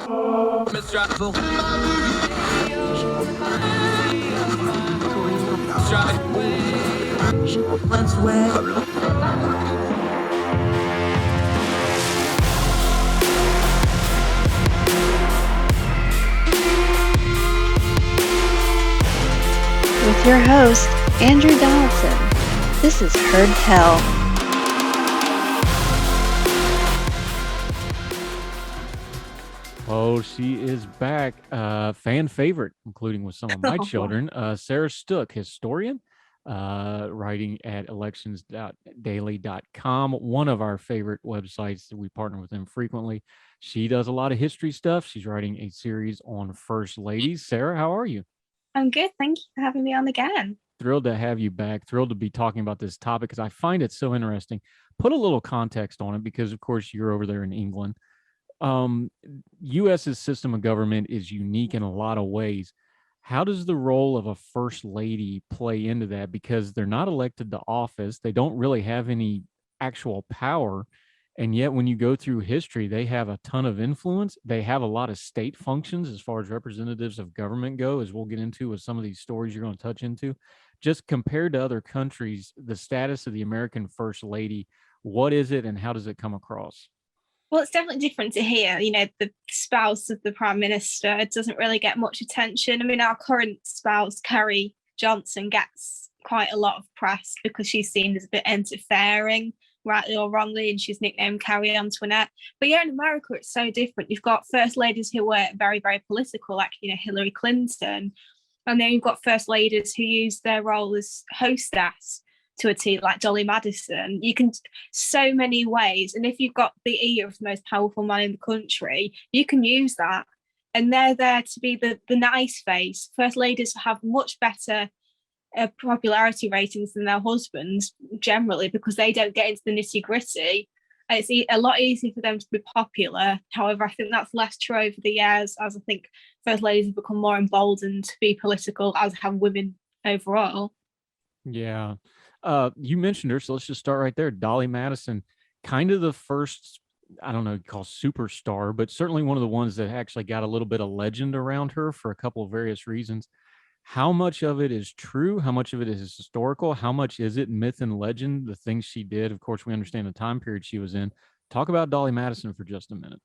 With your host, Andrew Donaldson. This is Heard Tell. Oh, she is back. Fan favorite, including with some of my children. Sarah Stook, historian, writing at elections.daily.com, one of our favorite websites that we partner with them frequently. She does a lot of history stuff. She's writing a series on first ladies. Sarah, how are you? I'm good. Thank you for having me on again. Thrilled to have you back. Thrilled to be talking about this topic because I find it so interesting. Put a little context on it because, of course, you're over there in England. U.S.'s system of government is unique in a lot of ways. How does the role of a first lady play into that? Because they're not elected to office. They don't really have any actual power. And yet when you go through history, they have a ton of influence. They have a lot of state functions as far as representatives of government go, as we'll get into with some of these stories you're going to touch into. Just compared to other countries, the status of the American first lady, what is it and how does it come across? Well, it's definitely different to here. You know, the spouse of the Prime Minister doesn't really get much attention. I mean, our current spouse, Carrie Johnson, gets quite a lot of press because she's seen as a bit interfering, rightly or wrongly, and she's nicknamed Carrie Antoinette. But yeah, in America, it's so different. You've got first ladies who were very, very political, like, you know, Hillary Clinton. And then you've got first ladies who use their role as hostess to a T, like Dolly Madison. You can so many ways. And if you've got the ear of the most powerful man in the country, you can use that. And they're there to be the nice face. First ladies have much better popularity ratings than their husbands generally because they don't get into the nitty gritty. It's a lot easier for them to be popular. However, I think that's less true over the years, as I think first ladies have become more emboldened to be political, as have women overall. Yeah. You mentioned her, so let's just start right there. Dolly Madison, kind of the first, I don't know, call superstar, but certainly one of the ones that actually got a little bit of legend around her for a couple of various reasons. How much of it is true? How much of it is historical? How much is it myth and legend, the things she did? Of course, we understand the time period she was in. Talk about Dolly Madison for just a minute.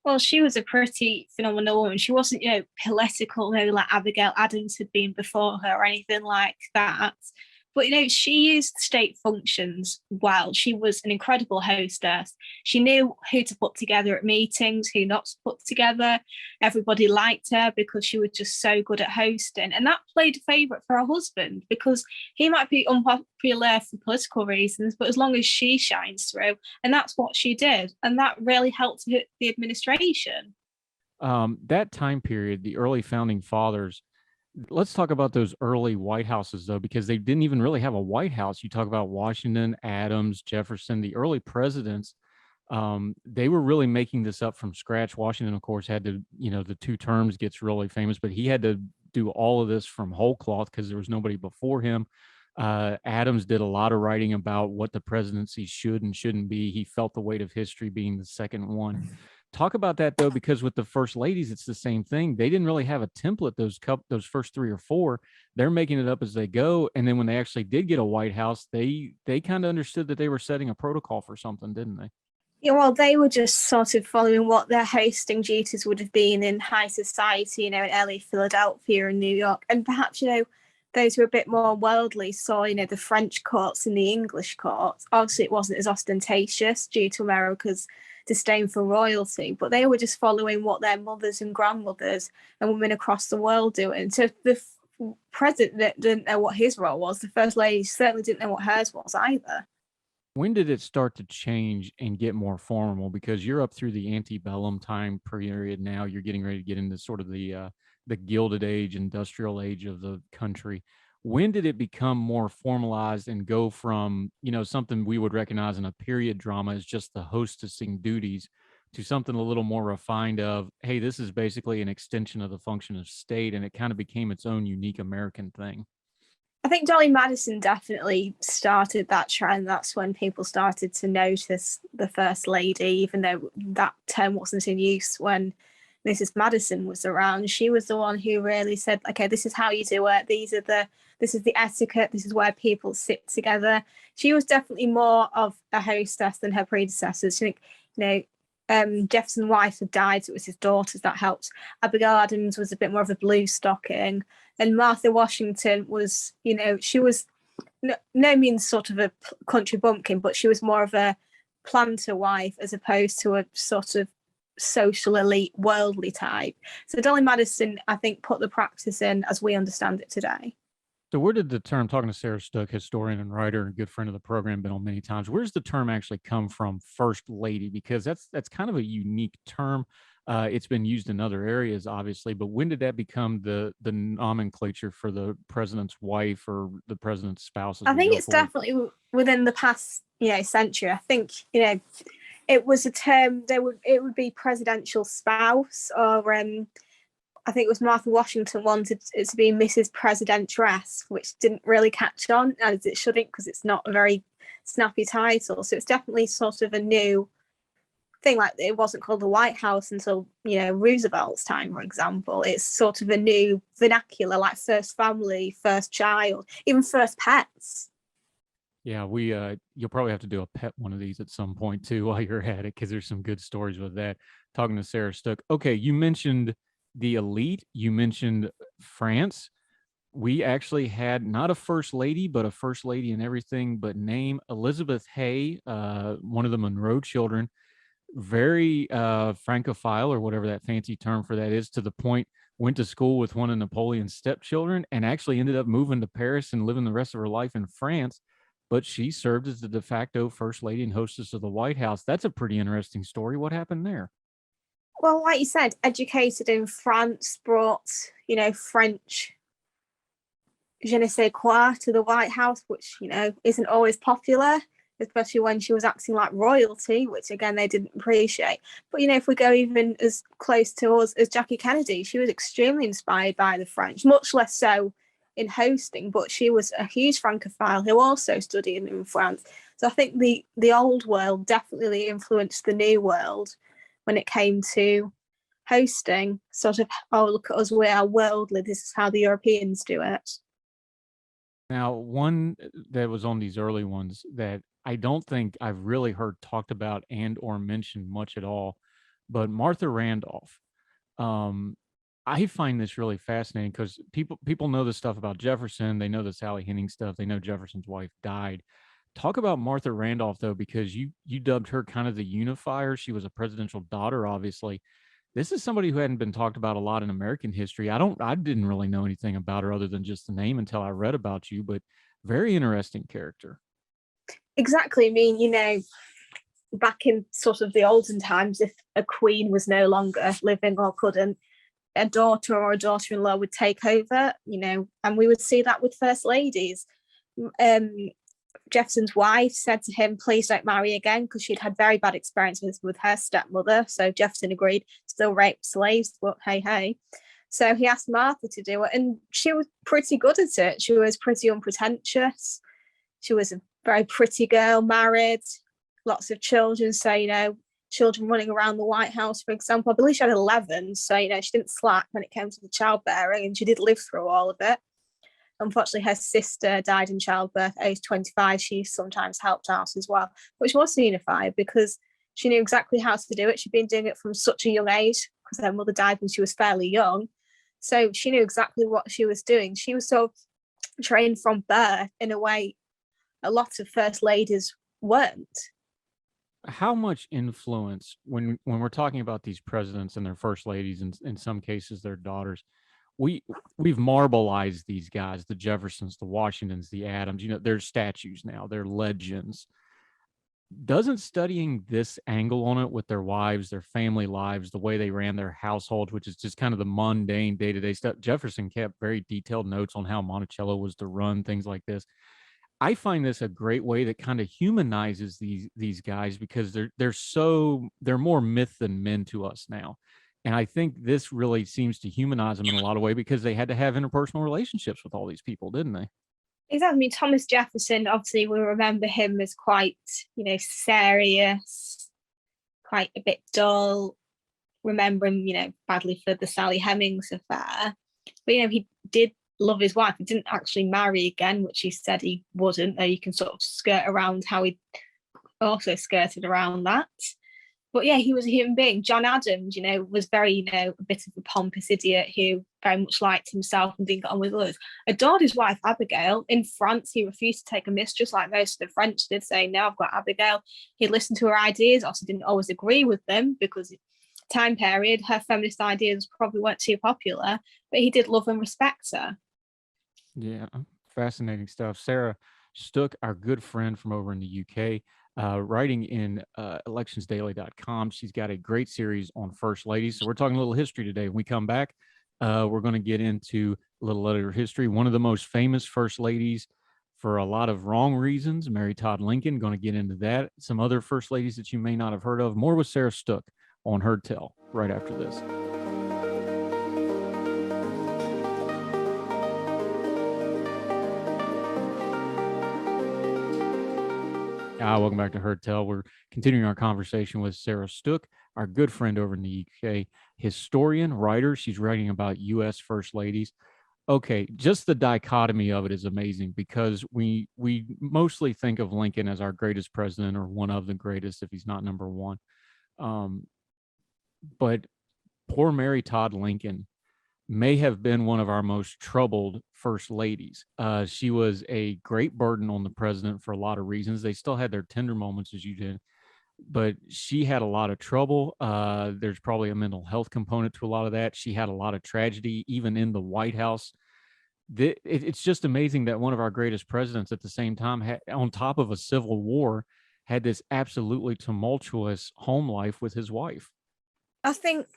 Well, she was a pretty phenomenal woman. She wasn't, you know, political, maybe like Abigail Adams had been before her or anything like that. But, you know, she used state functions well. She was an incredible hostess. She knew who to put together at meetings, who not to put together. Everybody liked her because she was just so good at hosting. And that played a favourite for her husband because he might be unpopular for political reasons, but as long as she shines through, and that's what she did. And that really helped the administration. That time period, the early founding fathers, let's talk about those early White Houses, though, because they didn't even really have a White House. You talk about Washington, Adams, Jefferson, the early presidents. They were really making this up from scratch. Washington, of course, had to, you know, the 2 terms gets really famous, but he had to do all of this from whole cloth because there was nobody before him. Adams did a lot of writing about what the presidency should and shouldn't be. He felt the weight of history being the second one. Talk about that, though, because with the first ladies, it's the same thing. They didn't really have a template those first 3 or 4. They're making it up as they go. And then when they actually did get a White House, they kind of understood that they were setting a protocol for something, didn't they? Yeah, well, they were just sort of following what their hosting duties would have been in high society, you know, in LA, Philadelphia, and New York. And perhaps, you know, those who are a bit more worldly saw, you know, the French courts and the English courts. Obviously, it wasn't as ostentatious due to America's disdain for royalty, but they were just following what their mothers and grandmothers and women across the world doing. So the president didn't know what his role was. The first lady certainly didn't know what hers was either. When did it start to change and get more formal? Because you're up through the antebellum time period now. You're getting ready to get into sort of the Gilded Age, industrial age of the country. When did it become more formalized and go from, you know, something we would recognize in a period drama as just the hostessing duties to something a little more refined of, hey, this is basically an extension of the function of state, and it kind of became its own unique American thing? I think Dolly Madison definitely started that trend. That's when people started to notice the First Lady, even though that term wasn't in use when Mrs. Madison was around, she was the one who really said, okay, this is how you do it. This is the etiquette. This is where people sit together. She was definitely more of a hostess than her predecessors. I think, Jefferson's wife had died, so it was his daughters that helped. Abigail Adams was a bit more of a blue stocking, and Martha Washington was, she was no means sort of a country bumpkin, but she was more of a planter wife as opposed to a sort of social elite worldly type. So Dolly Madison, I think, put the practice in as we understand it today. So where did the term, talking to Sarah Stook, historian and writer and good friend of the program, been on many times, where does the term actually come from, first lady? Because that's kind of a unique term. It's been used in other areas, obviously, but when did that become the nomenclature for the president's wife or the president's spouse? I think it's definitely within the past, century. I think, it was a term, it would be presidential spouse, or I think it was Martha Washington wanted it to be Mrs. Presidentress, which didn't really catch on, as it shouldn't, because it's not a very snappy title. So it's definitely sort of a new thing. Like, it wasn't called the White House until, Roosevelt's time, for example. It's sort of a new vernacular, like first family, first child, even first pets. Yeah, you'll probably have to do a pet one of these at some point too while you're at it, because there's some good stories with that. Talking to Sarah Stook. Okay, you mentioned the elite. You mentioned France. We actually had not a first lady, but a first lady and everything but name, Elizabeth Haye, one of the Monroe children, very Francophile, or whatever that fancy term for that is, to the point went to school with one of Napoleon's stepchildren and actually ended up moving to Paris and living the rest of her life in France. But she served as the de facto first lady and hostess of the White House. That's a pretty interesting story. What happened there? Well, like you said, educated in France, brought, French je ne sais quoi to the White House, which, isn't always popular, especially when she was acting like royalty, which, again, they didn't appreciate. But, if we go even as close to us as Jackie Kennedy, she was extremely inspired by the French, much less so in hosting, but she was a huge Francophile who also studied in France. So I think the old world definitely influenced the new world when it came to hosting. Sort of, oh, look at us, we are worldly, this is how the Europeans do it. Now, one that was on these early ones that I don't think I've really heard talked about and or mentioned much at all, but Martha Randolph. I find this really fascinating because people know the stuff about Jefferson. They know the Sally Henning stuff. They know Jefferson's wife died. Talk about Martha Randolph, though, because you dubbed her kind of the unifier. She was a presidential daughter, obviously. This is somebody who hadn't been talked about a lot in American history. I didn't really know anything about her other than just the name until I read about you, but very interesting character. Exactly. I mean, back in sort of the olden times, if a queen was no longer living or couldn't, a daughter or a daughter-in-law would take over, and we would see that with first ladies. Jefferson's wife said to him, please don't marry again, because she'd had very bad experiences with her stepmother. So Jefferson agreed, still raped slaves, but hey. So he asked Martha to do it, and she was pretty good at it. She was pretty unpretentious. She was a very pretty girl, married, lots of children. So, children running around the White House, for example. I believe she had 11. So, she didn't slack when it came to the childbearing, and she did live through all of it. Unfortunately, her sister died in childbirth, age 25. She sometimes helped out as well, which was unified because she knew exactly how to do it. She'd been doing it from such a young age because her mother died when she was fairly young. So she knew exactly what she was doing. She was sort of trained from birth in a way a lot of first ladies weren't. How much influence, when we're talking about these presidents and their first ladies, and in some cases their daughters, we've marbleized these guys, the Jeffersons, the Washingtons, the Adams, they're statues now, they're legends. Doesn't studying this angle on it with their wives, their family lives, the way they ran their household, which is just kind of the mundane day-to-day stuff. Jefferson kept very detailed notes on how Monticello was to run, things like this. I find this a great way that kind of humanizes these guys, because they're more myth than men to us now. And I think this really seems to humanize them in a lot of ways, because they had to have interpersonal relationships with all these people, didn't they? Exactly. I mean, Thomas Jefferson, obviously we remember him as quite, serious, quite a bit dull. remember him, badly for the Sally Hemings affair. But, he did love his wife. He didn't actually marry again, which he said he wouldn't, though you can sort of skirt around how he also skirted around that. But yeah, he was a human being. John Adams, was very, a bit of a pompous idiot who very much liked himself and didn't get on with others. Adored his wife, Abigail. In France, he refused to take a mistress like most of the French did, saying, no, I've got Abigail. He listened to her ideas, also didn't always agree with them because time period, her feminist ideas probably weren't too popular, but he did love and respect her. Yeah, fascinating stuff. Sarah Stook, our good friend from over in the UK, writing in electionsdaily.com. She's got a great series on first ladies. So we're talking a little history today. When we come back, we're going to get into a little other history. One of the most famous first ladies for a lot of wrong reasons, Mary Todd Lincoln, going to get into that. Some other first ladies that you may not have heard of. More with Sarah Stook on Heard Tell right after this. Welcome back to Heard Tell. We're continuing our conversation with Sarah Stook, our good friend over in the UK, historian, writer. She's writing about U.S. first ladies. Okay, just the dichotomy of it is amazing because we mostly think of Lincoln as our greatest president or one of the greatest if he's not number one. But poor Mary Todd Lincoln may have been one of our most troubled first ladies. She was a great burden on the president for a lot of reasons. They still had their tender moments, as you did, but she had a lot of trouble. There's probably a mental health component to a lot of that. She had a lot of tragedy, even in the White House. It's just amazing that one of our greatest presidents at the same time, on top of a civil war, had this absolutely tumultuous home life with his wife. I think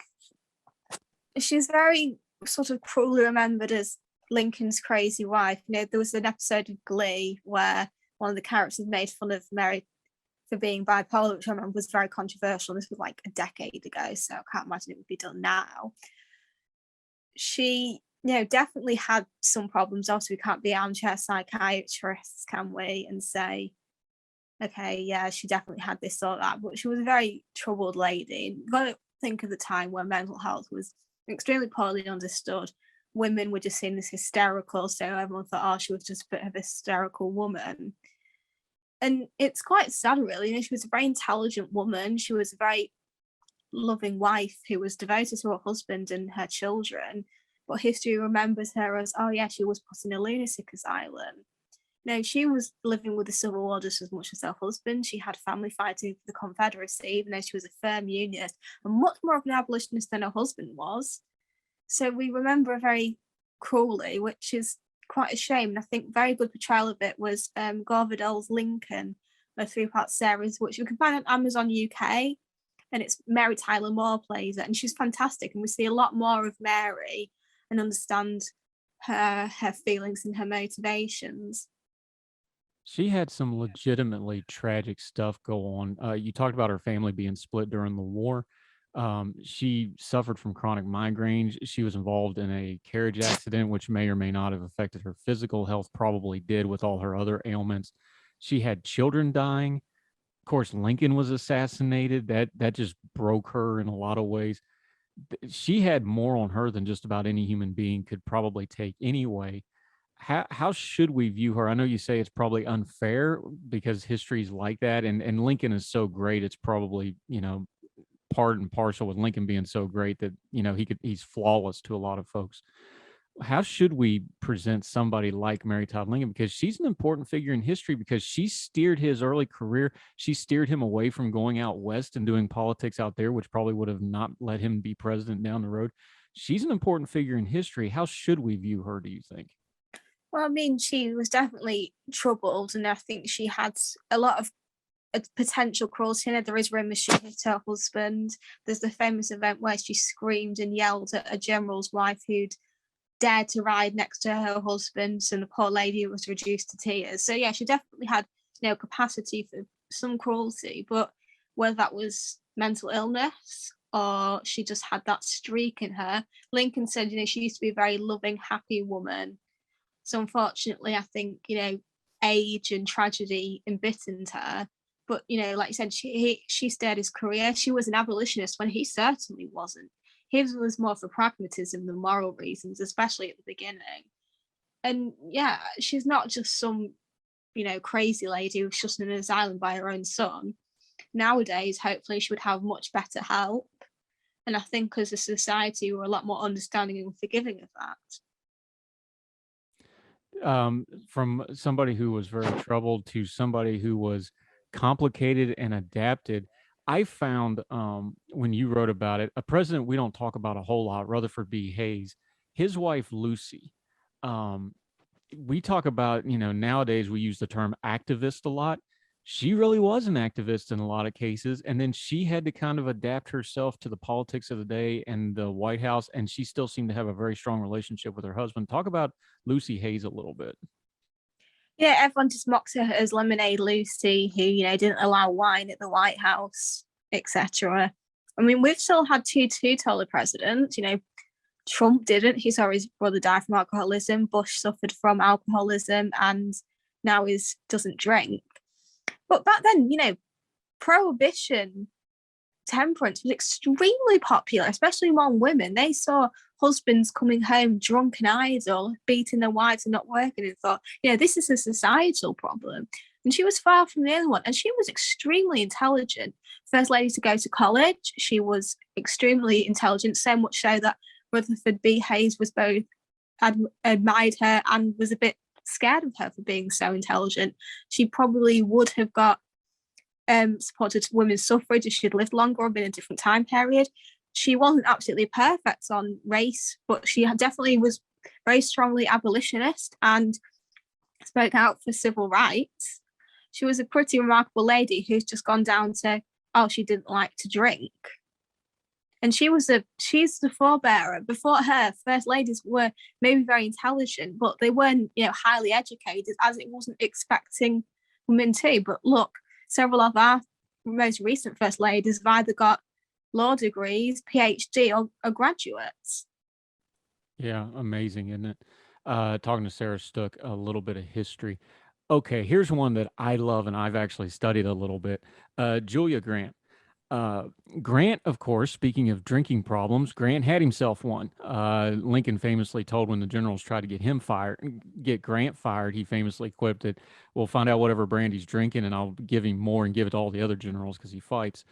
she's very sort of cruelly remembered as Lincoln's crazy wife. There was an episode of Glee where one of the characters made fun of Mary for being bipolar, which I remember was very controversial. This was like a decade ago, so I can't imagine it would be done now. She, definitely had some problems. Also, we can't be armchair psychiatrists, can we, and say, okay, yeah, she definitely had this or that, but she was a very troubled lady. You've got to think of the time where mental health was extremely poorly understood. Women were just seen as hysterical, so everyone thought, oh, she was just a bit of a hysterical woman. And it's quite sad, really. She was a very intelligent woman. She was a very loving wife who was devoted to her husband and her children. But history remembers her as, oh yeah, she was put in a lunatic asylum. No, she was living with the Civil War just as much as her husband. She had family fighting for the Confederacy, even though she was a firm unionist and much more of an abolitionist than her husband was. So we remember her very cruelly, which is quite a shame. And I think very good portrayal of it was Gore Vidal's Lincoln, a 3-part series, which you can find on Amazon UK. And it's Mary Tyler Moore plays it, and she's fantastic. And we see a lot more of Mary and understand her feelings and her motivations. She had some legitimately tragic stuff go on. You talked about her family being split during the war. She suffered from chronic migraines. She was involved in a carriage accident, which may or may not have affected her physical health, probably did with all her other ailments. She had children dying. Of course, Lincoln was assassinated. That just broke her in a lot of ways. She had more on her than just about any human being could probably take anyway. How should we view her? I know you say it's probably unfair because history's like that, and Lincoln is so great. It's probably, part and parcel with Lincoln being so great that, he's flawless to a lot of folks. How should we present somebody like Mary Todd Lincoln? Because she's an important figure in history because she steered his early career. She steered him away from going out west and doing politics out there, which probably would have not let him be president down the road. She's an important figure in history. How should we view her, do you think? Well, I mean, she was definitely troubled, and I think she had a lot of potential cruelty in her. There is rumours she hit her husband. There's the famous event where she screamed and yelled at a general's wife who'd dared to ride next to her husband, and the poor lady was reduced to tears. So yeah, she definitely had capacity for some cruelty, but whether that was mental illness or she just had that streak in her. Lincoln said, she used to be a very loving, happy woman. So unfortunately, I think, age and tragedy embittered her. But, like you said, she steered his career. She was an abolitionist when he certainly wasn't. His was more for pragmatism than moral reasons, especially at the beginning. And yeah, she's not just some, crazy lady who's just in an asylum by her own son. Nowadays, hopefully, she would have much better help. And I think as a society, we're a lot more understanding and forgiving of that. From somebody who was very troubled to somebody who was complicated and adapted, I found when you wrote about it, a president we don't talk about a whole lot, Rutherford B. Hayes, his wife Lucy. We talk about, nowadays we use the term activist a lot. She really was an activist in a lot of cases. And then she had to kind of adapt herself to the politics of the day and the White House. And she still seemed to have a very strong relationship with her husband. Talk about Lucy Hayes a little bit. Yeah, everyone just mocks her as Lemonade Lucy, who, didn't allow wine at the White House, etc. I mean, we've still had two two-toler presidents. Trump didn't. He saw his brother die from alcoholism. Bush suffered from alcoholism and now doesn't drink. But back then, prohibition, temperance was extremely popular, especially among women. They saw husbands coming home drunk and idle, beating their wives and not working, and thought, this is a societal problem. And she was far from the only one. And she was extremely intelligent. First lady to go to college. She was extremely intelligent, so much so that Rutherford B. Hayes was both admired her and was a bit scared of her for being so intelligent. She probably would have got supported women's suffrage if she'd lived longer or been in a different time period. She wasn't absolutely perfect on race, but she definitely was very strongly abolitionist and spoke out for civil rights. She was a pretty remarkable lady who's just gone down to, she didn't like to drink. And she's the forebearer. Before her, first ladies were maybe very intelligent, but they weren't, highly educated, as it wasn't expecting women to. But look, several of our most recent first ladies have either got law degrees, PhD, or graduates. Yeah, amazing, isn't it? Talking to Sarah Stook, a little bit of history. Okay, here's one that I love and I've actually studied a little bit. Julia Grant. Grant, of course, speaking of drinking problems, Grant had himself one. Lincoln famously told when the generals tried to get Grant fired, he famously quipped that, "We'll find out whatever brand he's drinking and I'll give him more and give it to all the other generals because he fights."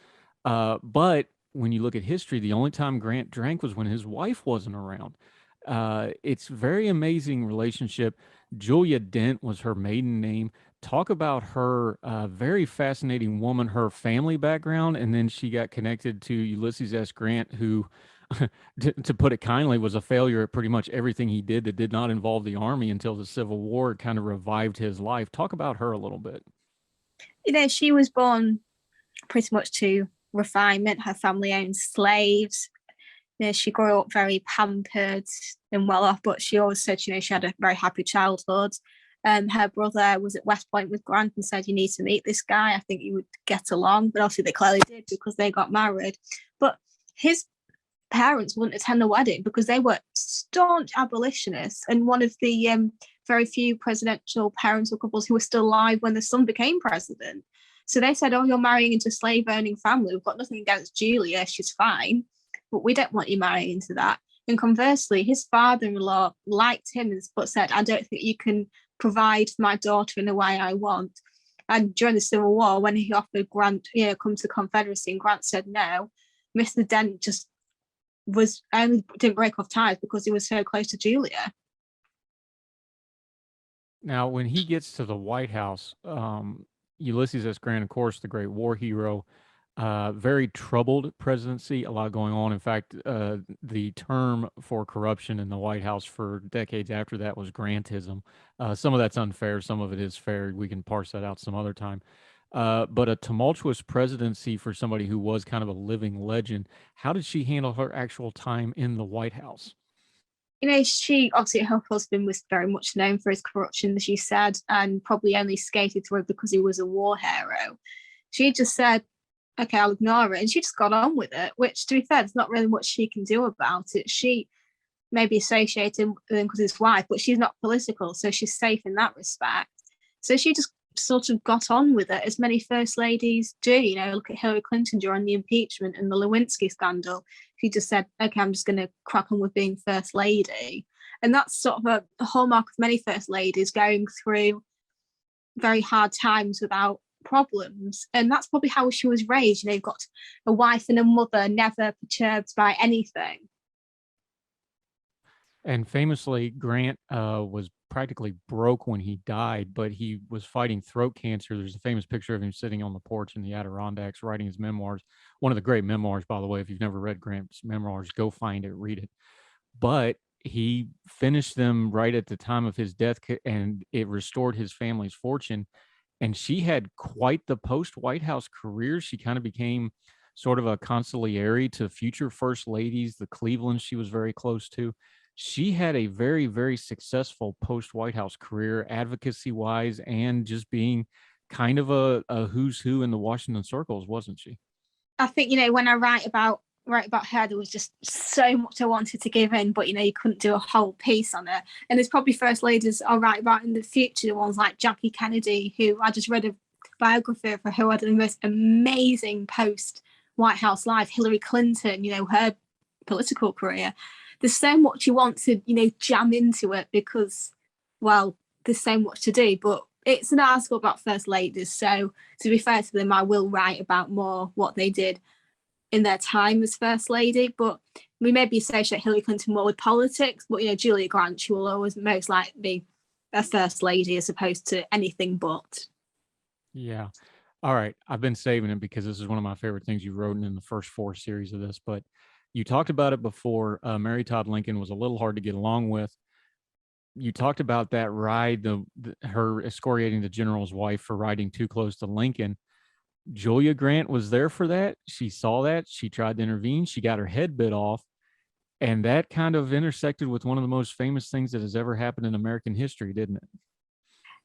But when you look at history, the only time Grant drank was when his wife wasn't around. It's very amazing relationship. Julia Dent was her maiden name. Talk about her very fascinating woman, her family background, and then she got connected to Ulysses S. Grant, who, to put it kindly, was a failure at pretty much everything he did that did not involve the army until the Civil War kind of revived his life. Talk about her a little bit. She was born pretty much to refinement. Her family owned slaves. She grew up very pampered and well off, but she always said, she had a very happy childhood. Her brother was at West Point with Grant and said, "You need to meet this guy. I think you would get along." But obviously they clearly did because they got married. But his parents wouldn't attend the wedding because they were staunch abolitionists and one of the very few presidential parental couples who were still alive when the son became president. So they said, "Oh, you're marrying into a slave-owning family. We've got nothing against Julia. She's fine. But we don't want you marrying into that." And conversely, his father-in-law liked him but said, "I don't think you can provide for my daughter in the way I want." And during the Civil War, when he offered Grant, come to the Confederacy, and Grant said no, Mr. Dent just didn't break off ties because he was so close to Julia. Now, when he gets to the White House, Ulysses S. Grant, of course, the great war hero, very troubled presidency, a lot going on. In fact, the term for corruption in the White House for decades after that was Grantism. Some of that's unfair. Some of it is fair. We can parse that out some other time. But a tumultuous presidency for somebody who was kind of a living legend. How did she handle her actual time in the White House? She obviously, her husband was very much known for his corruption, as you said, and probably only skated through because he was a war hero. She just said, "Okay, I'll ignore it." And she just got on with it, which, to be fair, there's not really much she can do about it. She may be associated with him because his wife, but she's not political, so she's safe in that respect. So she just sort of got on with it, as many first ladies do. You know, look at Hillary Clinton during the impeachment and the Lewinsky scandal. She just said, okay, I'm just going to crack on with being first lady. And that's sort of a hallmark of many first ladies, going through very hard times without problems. And that's probably how she was raised. You know, you've got a wife and a mother never perturbed by anything. And famously, Grant was practically broke when he died, but he was fighting throat cancer. There's a famous picture of him sitting on the porch in the Adirondacks writing his memoirs. One of the great memoirs, by the way. If you've never read Grant's memoirs, go find it, read it. But he finished them right at the time of his death, and it restored his family's fortune. And she had quite the post-White House career. She kind of became sort of a consigliere to future first ladies, the Cleveland she was very close to. She had a very, very successful post-White House career, advocacy-wise, and just being kind of a who's who in the Washington circles, wasn't she? I think, you know, when I write about her, there was just so much I wanted to give in, but, you know, you couldn't do a whole piece on her. And there's probably first ladies I'll write about in the future, the ones like Jackie Kennedy, who I just read a biography of her, who had the most amazing post-White House life. Hillary Clinton, you know, her political career. There's so much you want to, you know, jam into it because, well, there's so much to do. But it's an article about first ladies, so to be fair to them, I will write about more what they did in their time as first lady. But we maybe associate Hillary Clinton more with politics, but, you know, Julia Grant, she will always most likely be a first lady as opposed to anything but. Yeah. All right. I've been saving it because this is one of my favorite things you wrote in the first 4 series of this, but you talked about it before. Mary Todd Lincoln was a little hard to get along with. You talked about that ride, her excoriating the general's wife for riding too close to Lincoln. Julia Grant was there for that. She saw that. She tried to intervene. She got her head bit off. And that kind of intersected with one of the most famous things that has ever happened in American history, didn't it?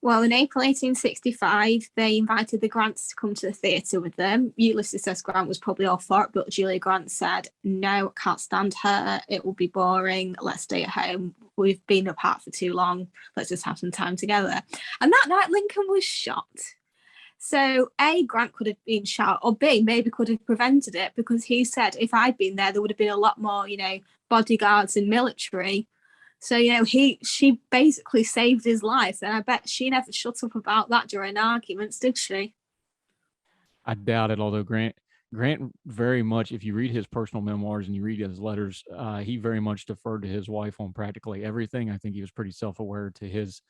Well, in April 1865, they invited the Grants to come to the theatre with them. Ulysses S. Grant was probably all for it, but Julia Grant said, no, I can't stand her. It will be boring. Let's stay at home. We've been apart for too long. Let's just have some time together. And that night, Lincoln was shot. So A, Grant could have been shot, or B, maybe could have prevented it, because he said if I'd been there, there would have been a lot more, you know, bodyguards and military. So, you know, she basically saved his life. And I bet she never shut up about that during arguments, did she? I doubt it, although Grant very much, if you read his personal memoirs and you read his letters, he very much deferred to his wife on practically everything. I think he was pretty self-aware to his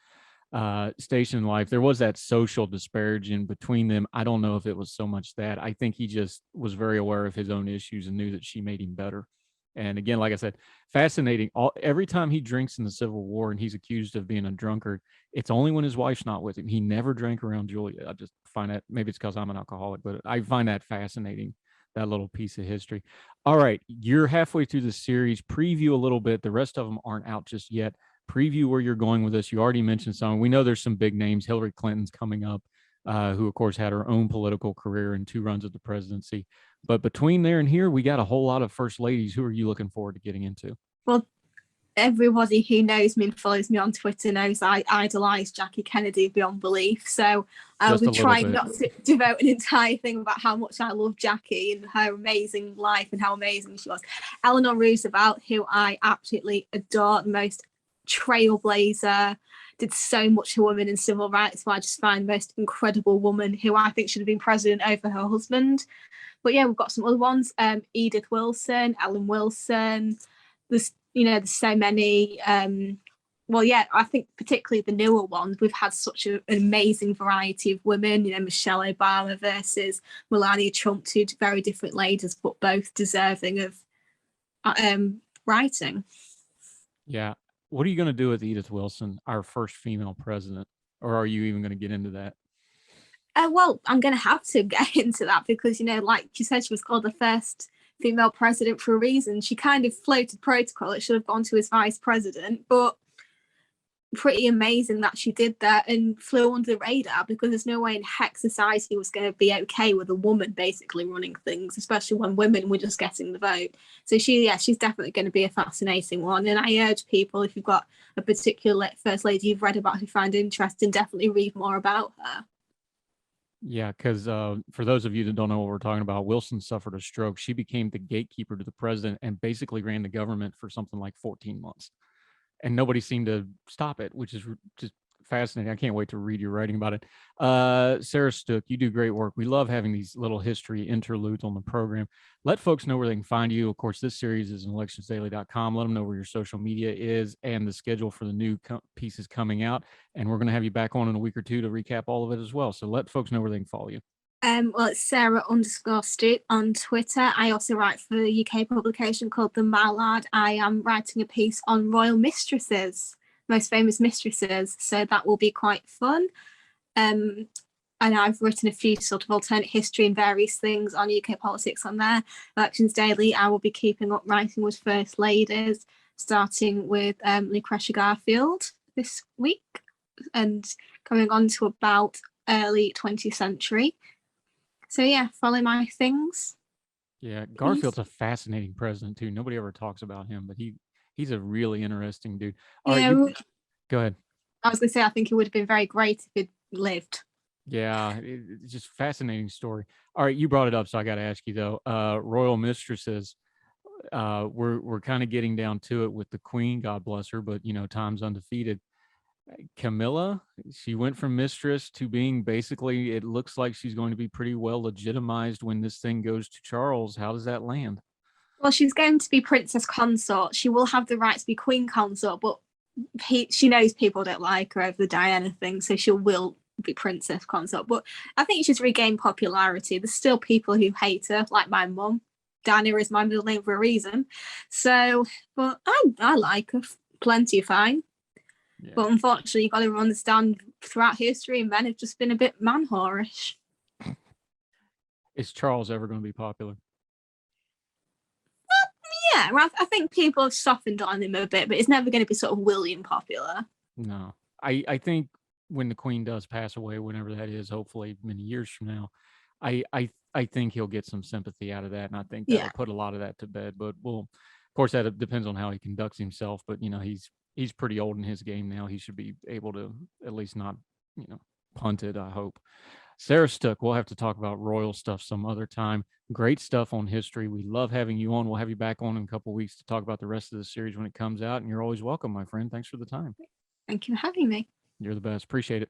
station in life. There was that social disparaging between them. I don't know if it was so much that. I think he just was very aware of his own issues and knew that she made him better. And again, like I said, fascinating. Every time he drinks in the Civil War and he's accused of being a drunkard, it's only when his wife's not with him. He never drank around Julia. I just find that, maybe it's because I'm an alcoholic, but I find that fascinating, that little piece of history. All right, you're halfway through the series. Preview a little bit. The rest of them aren't out just yet. Preview where you're going with this. You already mentioned some. We know there's some big names. Hillary Clinton's coming up, who, of course, had her own political career and 2 runs at the presidency. But between there and here, we got a whole lot of first ladies. Who are you looking forward to getting into? Well, everybody who knows me and follows me on Twitter knows I idolize Jackie Kennedy beyond belief. So I'll be trying not to devote an entire thing about how much I love Jackie and her amazing life and how amazing she was. Eleanor Roosevelt, who I absolutely adore, the most trailblazer, did so much for women in civil rights, who I just find the most incredible woman, who I think should have been president over her husband. But yeah, we've got some other ones. Edith Wilson, Ellen Wilson. There's so many. Well, yeah, I think particularly the newer ones, we've had such an amazing variety of women. You know, Michelle Obama versus Melania Trump, 2 very different ladies, but both deserving of writing. Yeah. What are you going to do with Edith Wilson, our first female president? Or are you even going to get into that? Well, I'm going to have to get into that because, you know, like you said, she was called the first female president for a reason. She kind of floated protocol. It should have gone to his vice president, but pretty amazing that she did that and flew under the radar, because there's no way in heck society was going to be okay with a woman basically running things, especially when women were just getting the vote. So she's definitely going to be a fascinating one. And I urge people, if you've got a particular first lady you've read about who find interesting, definitely read more about her. Yeah, because for those of you that don't know what we're talking about, Wilson suffered a stroke. She became the gatekeeper to the president and basically ran the government for something like 14 months. And nobody seemed to stop it, which is just fascinating. I can't wait to read your writing about it. Sarah Stook, you do great work. We love having these little history interludes on the program. Let folks know where they can find you. Of course, this series is in electionsdaily.com. Let them know where your social media is and the schedule for the new pieces coming out. And we're going to have you back on in a week or two to recap all of it as well. So let folks know where they can follow you. Well, it's Sarah_Stook on Twitter. I also write for a UK publication called The Mallard. I am writing a piece on royal mistresses, most famous mistresses, so that will be quite fun. And I've written a few sort of alternate history and various things on UK politics on there. Elections Daily, I will be keeping up writing with First Ladies, starting with Lucretia Garfield this week and coming on to about early 20th century. So yeah, follow my things. Yeah, Garfield's a fascinating president too. Nobody ever talks about him, but he's a really interesting dude. All right, go ahead. I was going to say, I think it would have been very great if he'd lived. Yeah, it's just fascinating story. All right, you brought it up, so I got to ask you though. Royal mistresses, we're kind of getting down to it with the Queen, God bless her, but time's undefeated. Camilla, she went from mistress to being basically, it looks like she's going to be pretty well legitimized when this thing goes to Charles. How does that land? Well, she's going to be princess consort. She will have the right to be queen consort, but she knows people don't like her over the Diana thing, so she will be princess consort. But I think she's regained popularity. There's still people who hate her, like my mum. Diana is my middle name for a reason. So, but I like her plenty fine. Yeah. But unfortunately, you've got to understand throughout history, men have just been a bit man-whorish. Is Charles ever going to be popular? Yeah, I think people have softened on him a bit, but it's never going to be sort of William popular. No, I think when the Queen does pass away, whenever that is, hopefully many years from now, I think he'll get some sympathy out of that, and I think that'll put a lot of that to bed. But of course, that depends on how he conducts himself. But he's pretty old in his game now. He should be able to at least not, punt it, I hope. Sarah Stook, we'll have to talk about royal stuff some other time. Great stuff on history. We love having you on. We'll have you back on in a couple of weeks to talk about the rest of the series when it comes out. And you're always welcome, my friend. Thanks for the time. Thank you for having me. You're the best. Appreciate it.